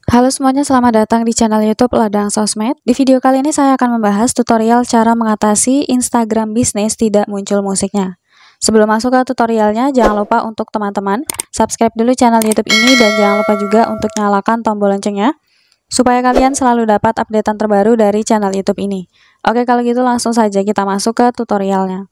Halo semuanya, selamat datang di channel YouTube Ladang Sosmed. Di video kali ini saya akan membahas tutorial cara mengatasi Instagram bisnis tidak muncul musiknya. Sebelum masuk ke tutorialnya, jangan lupa untuk teman-teman subscribe dulu channel YouTube ini dan jangan lupa juga untuk nyalakan tombol loncengnya supaya kalian selalu dapat updatean terbaru dari channel YouTube ini. Oke, kalau gitu langsung saja kita masuk ke tutorialnya.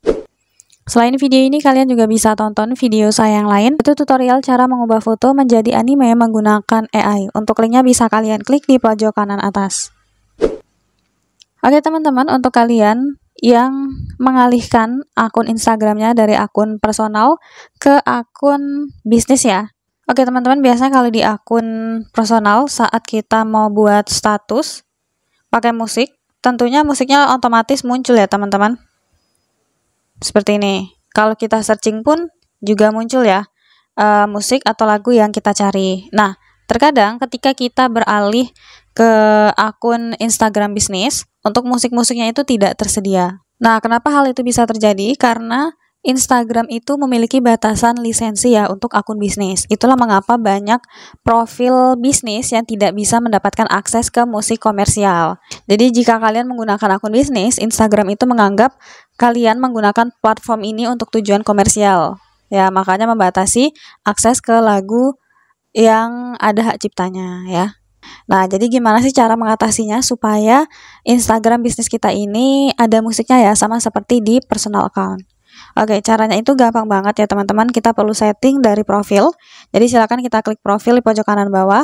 Selain video ini, kalian juga bisa tonton video saya yang lain, itu tutorial cara mengubah foto menjadi anime menggunakan AI. Untuk linknya bisa kalian klik di pojok kanan atas. Oke teman-teman, untuk kalian yang mengalihkan akun Instagramnya dari akun personal ke akun bisnis ya. Oke teman-teman, biasanya kalau di akun personal saat kita mau buat status pakai musik, tentunya musiknya otomatis muncul ya teman-teman. Seperti ini. Kalau kita searching pun juga muncul ya musik atau lagu yang kita cari. Nah, terkadang ketika kita beralih ke akun Instagram bisnis, untuk musik-musiknya itu tidak tersedia. Nah, kenapa hal itu bisa terjadi? Karena Instagram itu memiliki batasan lisensi ya untuk akun bisnis. Itulah mengapa banyak profil bisnis yang tidak bisa mendapatkan akses ke musik komersial. Jadi jika kalian menggunakan akun bisnis, Instagram itu menganggap kalian menggunakan platform ini untuk tujuan komersial. Ya, makanya membatasi akses ke lagu yang ada hak ciptanya ya. Nah, jadi gimana sih cara mengatasinya supaya Instagram bisnis kita ini ada musiknya ya, sama seperti di personal account. Oke, caranya itu gampang banget ya teman-teman. Kita perlu setting dari profil. Jadi silakan kita klik profil di pojok kanan bawah.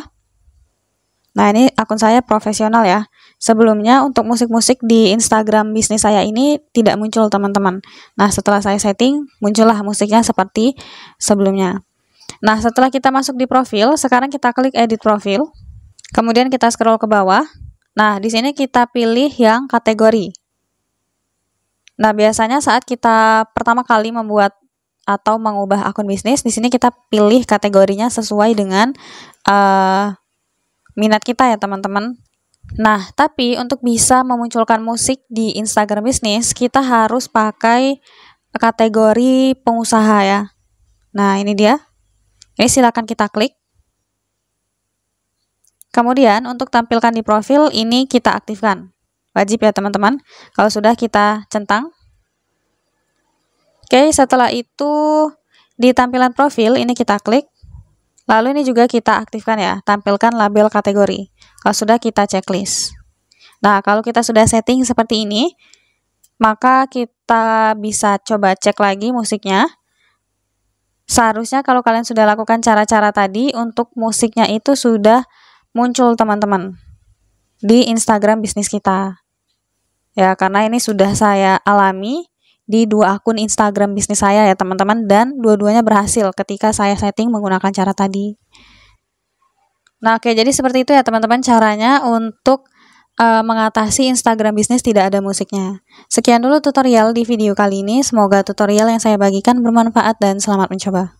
Nah, ini akun saya profesional ya. Sebelumnya untuk musik-musik di Instagram bisnis saya ini tidak muncul teman-teman. Nah, setelah saya setting, muncullah musiknya seperti sebelumnya. Nah, setelah kita masuk di profil, sekarang kita klik edit profil. Kemudian kita scroll ke bawah. Nah, di sini kita pilih yang kategori. Nah, biasanya saat kita pertama kali membuat atau mengubah akun bisnis, di sini kita pilih kategorinya sesuai dengan minat kita ya teman-teman. Nah, tapi untuk bisa memunculkan musik di Instagram bisnis, kita harus pakai kategori pengusaha ya. Nah, ini dia. Ini silakan kita klik. Kemudian untuk tampilkan di profil ini kita aktifkan. Wajib ya teman-teman. Kalau sudah kita centang. Oke, setelah itu di tampilan profil ini kita klik. Lalu ini juga kita aktifkan ya, tampilkan label kategori. Kalau sudah kita checklist. Nah, kalau kita sudah setting seperti ini, maka kita bisa coba cek lagi musiknya. Seharusnya kalau kalian sudah lakukan cara-cara tadi, untuk musiknya itu sudah muncul teman-teman di Instagram bisnis kita. Ya, karena ini sudah saya alami di dua akun Instagram bisnis saya ya teman-teman, dan dua-duanya berhasil ketika saya setting menggunakan cara tadi. Nah, oke, jadi seperti itu ya teman-teman caranya untuk mengatasi Instagram bisnis tidak ada musiknya. Sekian dulu tutorial di video kali ini, semoga tutorial yang saya bagikan bermanfaat dan selamat mencoba.